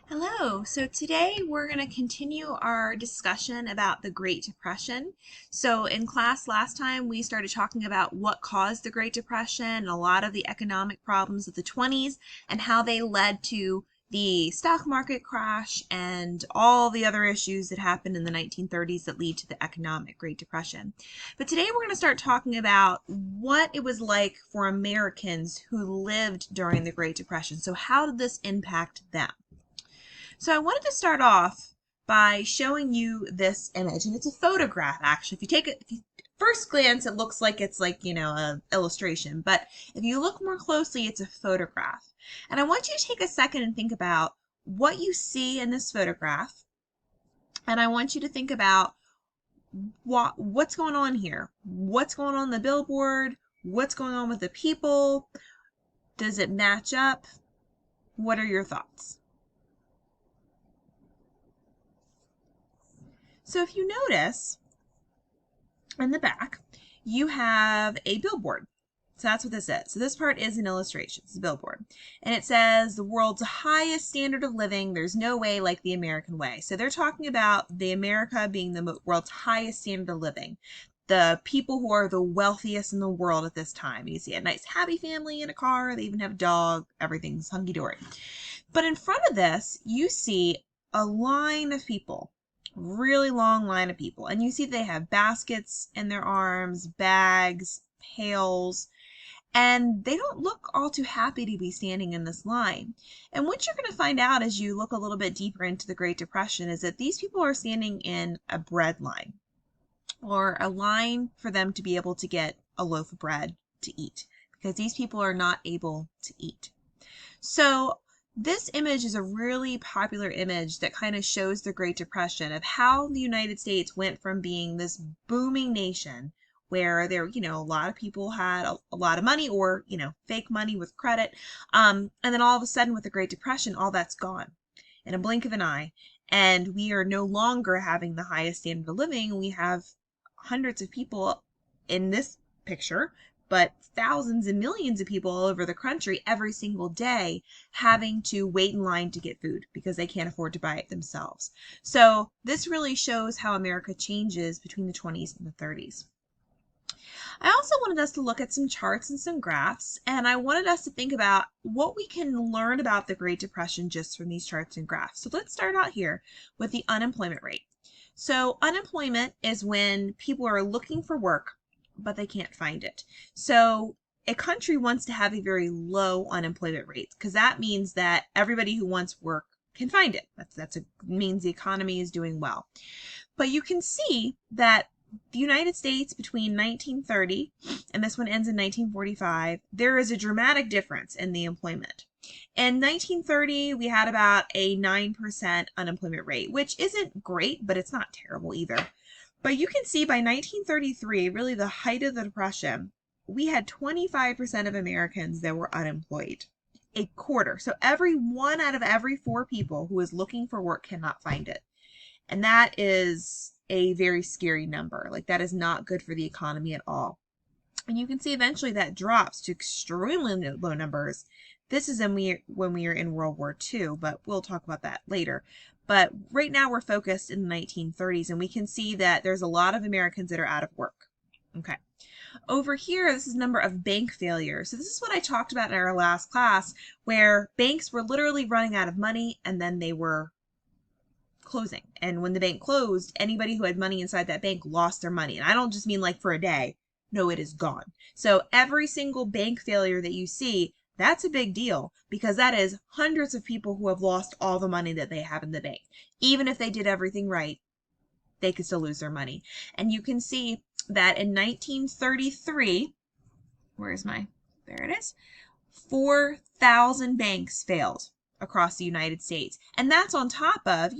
Hello. So today we're going to continue our discussion about the Great Depression. So in class last time we started talking about what caused the Great Depression and a lot of the economic problems of the 20s and how they led to the stock market crash and all the other issues that happened in the 1930s that lead to the economic Great Depression. But today we're going to start talking about what it was like for Americans who lived during the Great Depression. So how did this impact them? So I wanted to start off by showing you this image, and it's a photograph actually. If you take it, first glance, it looks like it's like, an illustration, but if you look more closely, it's a photograph. And I want you to take a second and think about what you see in this photograph, and I want you to think about what's going on here. What's going on the billboard? What's going on with the people? Does it match up? What are your thoughts? So if you notice in the back, you have a billboard. So that's what this is. So this part is an illustration. It's a billboard. And it says the world's highest standard of living. There's no way like the American way. So they're talking about the America being the world's highest standard of living. The people who are the wealthiest in the world at this time. You see a nice happy family in a car. They even have a dog. Everything's hunky-dory. But in front of this, you see a line of people. Really long line of people. And you see they have baskets in their arms, bags, pails, and they don't look all too happy to be standing in this line. And what you're going to find out as you look a little bit deeper into the Great Depression is that these people are standing in a bread line, or a line for them to be able to get a loaf of bread to eat, because these people are not able to eat. So this image is a really popular image that kind of shows the Great Depression of how the United States went from being this booming nation where there, a lot of people had a lot of money, or, fake money with credit. And then all of a sudden with the Great Depression, all that's gone in a blink of an eye. And we are no longer having the highest standard of living. We have hundreds of people in this picture, but thousands and millions of people all over the country every single day having to wait in line to get food because they can't afford to buy it themselves. So this really shows how America changes between the 20s and the 30s. I also wanted us to look at some charts and some graphs, and I wanted us to think about what we can learn about the Great Depression just from these charts and graphs. So let's start out here with the unemployment rate. So unemployment is when people are looking for work, but they can't find it. So a country wants to have a very low unemployment rate because that means that everybody who wants work can find it. That means the economy is doing well. But you can see that the United States between 1930 and this one ends in 1945, there is a dramatic difference in the employment. In 1930, we had about a 9% unemployment rate, which isn't great, but it's not terrible either. But you can see by 1933, really the height of the Depression, we had 25% of Americans that were unemployed. A quarter. So every one out of every four people who is looking for work cannot find it. And that is a very scary number. Like, that is not good for the economy at all. And you can see eventually that drops to extremely low numbers. This is when we are in World War II, but we'll talk about that later. But right now we're focused in the 1930s, and we can see that there's a lot of Americans that are out of work. Okay. Over here, this is the number of bank failures. So this is what I talked about in our last class, where banks were literally running out of money and then they were closing. And when the bank closed, anybody who had money inside that bank lost their money. And I don't just mean like for a day. No, it is gone. So every single bank failure that you see, that's a big deal because that is hundreds of people who have lost all the money that they have in the bank. Even if they did everything right, they could still lose their money. And you can see that in 1933, there it is, 4,000 banks failed across the United States. And that's on top of,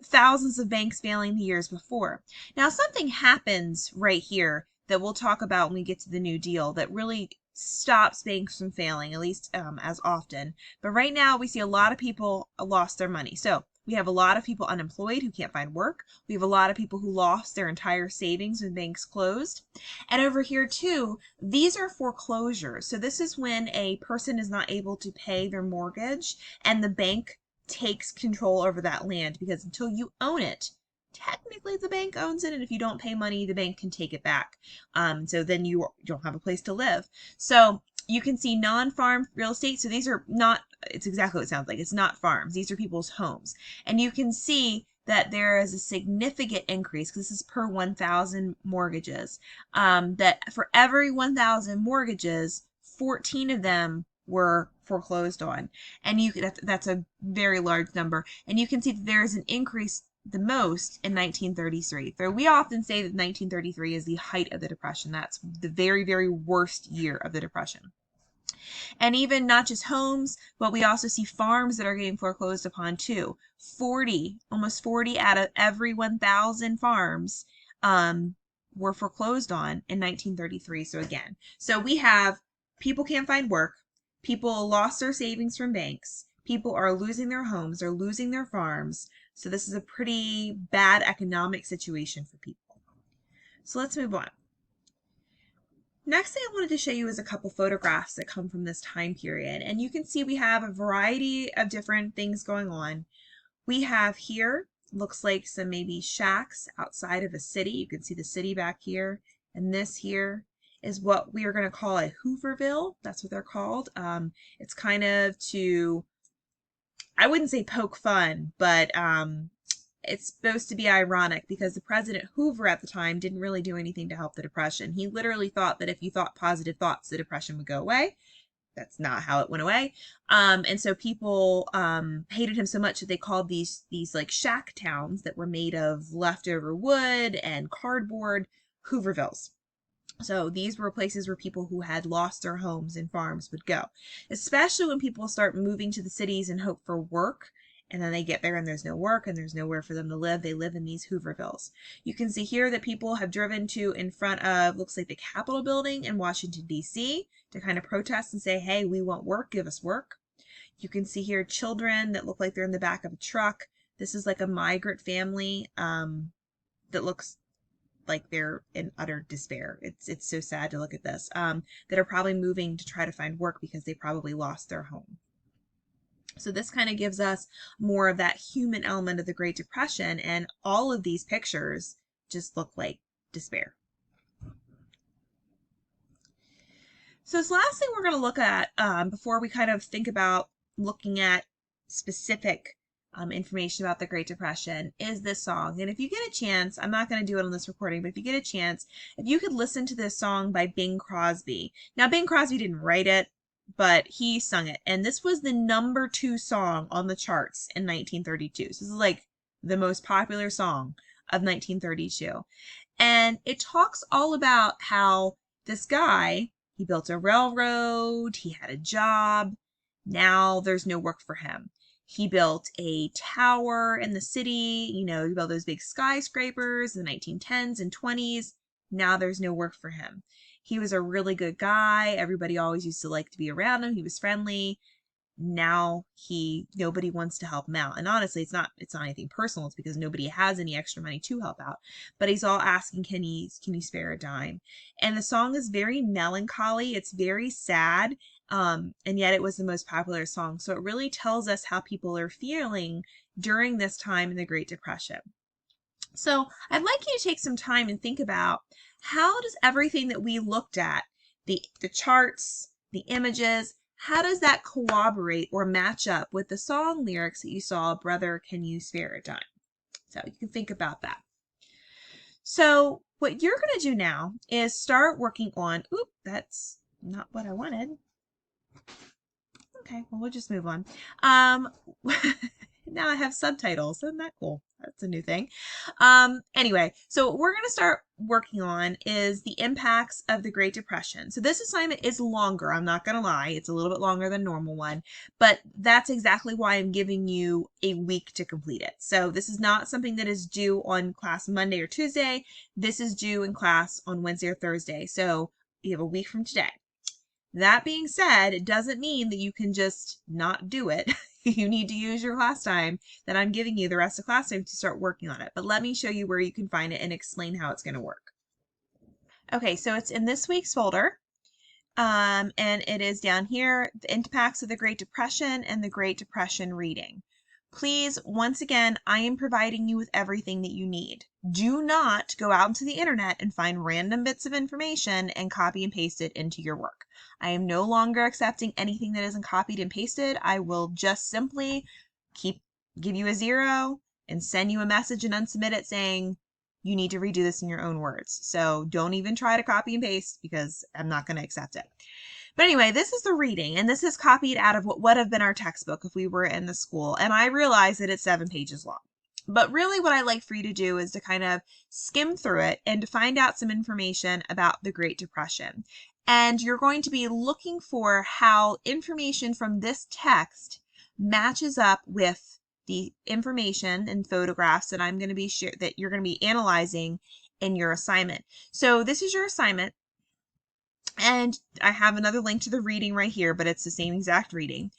thousands of banks failing the years before. Now, something happens right here that we'll talk about when we get to the New Deal that really stops banks from failing, at least as often. But right now, we see a lot of people lost their money. So we have a lot of people unemployed who can't find work. We have a lot of people who lost their entire savings when banks closed. And over here too, these are foreclosures. So this is when a person is not able to pay their mortgage and the bank takes control over that land, because until you own it, technically the bank owns it, and if you don't pay money, the bank can take it back. So then you don't have a place to live. So you can see non-farm real estate. So these are not, it's exactly what it sounds like. It's not farms. These are people's homes. And you can see that there is a significant increase, because this is per 1,000 mortgages, that for every 1,000 mortgages, 14 of them were foreclosed on. And that's a very large number. And you can see that there is an increase the most in 1933. So we often say that 1933 is the height of the Depression. That's the very, very worst year of the Depression. And even not just homes, but we also see farms that are getting foreclosed upon too. Almost 40 out of every 1,000 farms were foreclosed on in 1933. So we have people can't find work, people lost their savings from banks, people are losing their homes, they're losing their farms. So this is a pretty bad economic situation for people. So let's move on. Next thing I wanted to show you is a couple photographs that come from this time period. And you can see we have a variety of different things going on. We have here, looks like some maybe shacks outside of a city. You can see the city back here. And this here is what we are going to call a Hooverville. That's what they're called. It's kind of to, I wouldn't say poke fun, but it's supposed to be ironic, because the President Hoover at the time didn't really do anything to help the Depression. He literally thought that if you thought positive thoughts, the Depression would go away. That's not how it went away. And so people hated him so much that they called these like shack towns that were made of leftover wood and cardboard Hoovervilles. So these were places where people who had lost their homes and farms would go, especially when people start moving to the cities and hope for work. And then they get there and there's no work and there's nowhere for them to live. They live in these Hoovervilles. You can see here that people have driven to in front of, looks like the Capitol building in Washington, D.C. to kind of protest and say, hey, we want work, give us work. You can see here children that look like they're in the back of a truck. This is like a migrant family that looks like they're in utter despair. It's so sad to look at this, that are probably moving to try to find work because they probably lost their home. So this kind of gives us more of that human element of the Great Depression, and all of these pictures just look like despair. So this last thing we're going to look at before we kind of think about looking at specific information about the Great Depression is this song. And if you get a chance, I'm not going to do it on this recording, but if you get a chance, if you could listen to this song by Bing Crosby. Now, Bing Crosby didn't write it, but he sung it. And this was the #2 song on the charts in 1932. So this is like the most popular song of 1932. And it talks all about how this guy, he built a railroad, he had a job, now there's no work for him. He built a tower in the city, he built those big skyscrapers in the 1910s and 20s. Now there's no work for him. He was a really good guy. Everybody always used to like to be around him. He was friendly. Now nobody wants to help him out. And honestly, it's not anything personal. It's because nobody has any extra money to help out. But he's all asking, can you spare a dime? And the song is very melancholy. It's very sad. And yet it was the most popular song. So it really tells us how people are feeling during this time in the Great Depression. So I'd like you to take some time and think about, how does everything that we looked at, the charts, the images, how does that corroborate or match up with the song lyrics that you saw, Brother, Can You Spare a Dime? So you can think about that. So what you're going to do now is start working on, that's not what I wanted. Okay, well, we'll just move on. Now I have subtitles. Isn't that cool? That's a new thing. Anyway, so what we're going to start working on is the impacts of the Great Depression. So this assignment is longer. I'm not going to lie. It's a little bit longer than normal one, but that's exactly why I'm giving you a week to complete it. So this is not something that is due on class Monday or Tuesday. This is due in class on Wednesday or Thursday. So you have a week from today. That being said, it doesn't mean that you can just not do it. You need to use your class time that I'm giving you, the rest of class time, to start working on it. But let me show you where you can find it and explain how it's going to work. Okay, so it's in this week's folder. And it is down here, the impacts of the Great Depression and the Great Depression reading. Please, once again, I am providing you with everything that you need. Do not go out into the internet and find random bits of information and copy and paste it into your work. I am no longer accepting anything that isn't copied and pasted. I will just simply give you a 0 and send you a message and unsubmit it saying you need to redo this in your own words. So don't even try to copy and paste because I'm not going to accept it. But anyway, this is the reading, and this is copied out of what would have been our textbook if we were in the school. And I realize that it's 7 pages long. But really what I like for you to do is to kind of skim through it and to find out some information about the Great Depression. And you're going to be looking for how information from this text matches up with the information and photographs that I'm going to be that you're going to be analyzing in your assignment. So this is your assignment. And I have another link to the reading right here, but it's the same exact reading.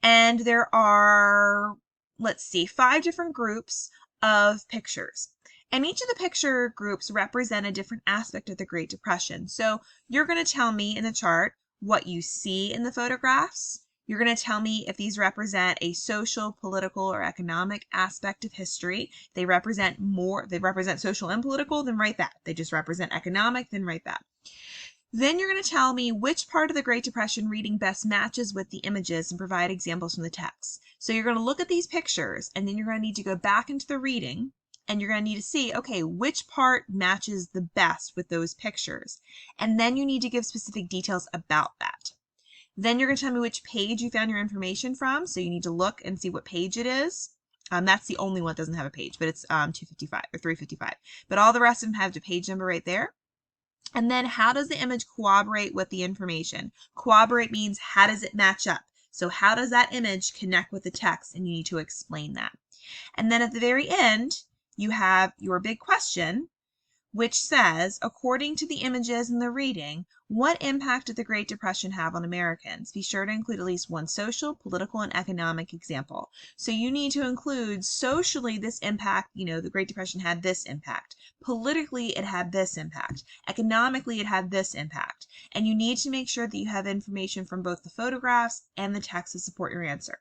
And there are, let's see, 5 different groups of pictures. And each of the picture groups represent a different aspect of the Great Depression. So you're going to tell me in the chart what you see in the photographs. You're going to tell me if these represent a social, political, or economic aspect of history. They represent social and political, then write that. They just represent economic, then write that. Then you're going to tell me which part of the Great Depression reading best matches with the images and provide examples from the text. So you're going to look at these pictures, and then you're going to need to go back into the reading, and you're going to need to see, okay, which part matches the best with those pictures. And then you need to give specific details about that. Then you're going to tell me which page you found your information from. So you need to look and see what page it is. That's the only one that doesn't have a page, but it's 255 or 355. But all the rest of them have the page number right there. And then how does the image corroborate with the information? Corroborate means how does it match up? So how does that image connect with the text? And you need to explain that. And then at the very end, you have your big question, which says, according to the images in the reading, what impact did the Great Depression have on Americans? Be sure to include at least one social, political, and economic example. So you need to include socially this impact, the Great Depression had this impact. Politically, it had this impact. Economically, it had this impact. And you need to make sure that you have information from both the photographs and the text to support your answer.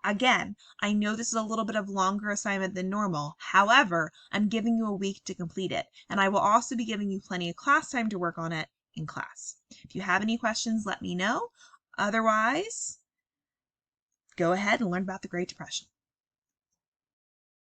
Again, I know this is a little bit of longer assignment than normal. However, I'm giving you a week to complete it, and I will also be giving you plenty of class time to work on it in class. If you have any questions, let me know. Otherwise, go ahead and learn about the Great Depression.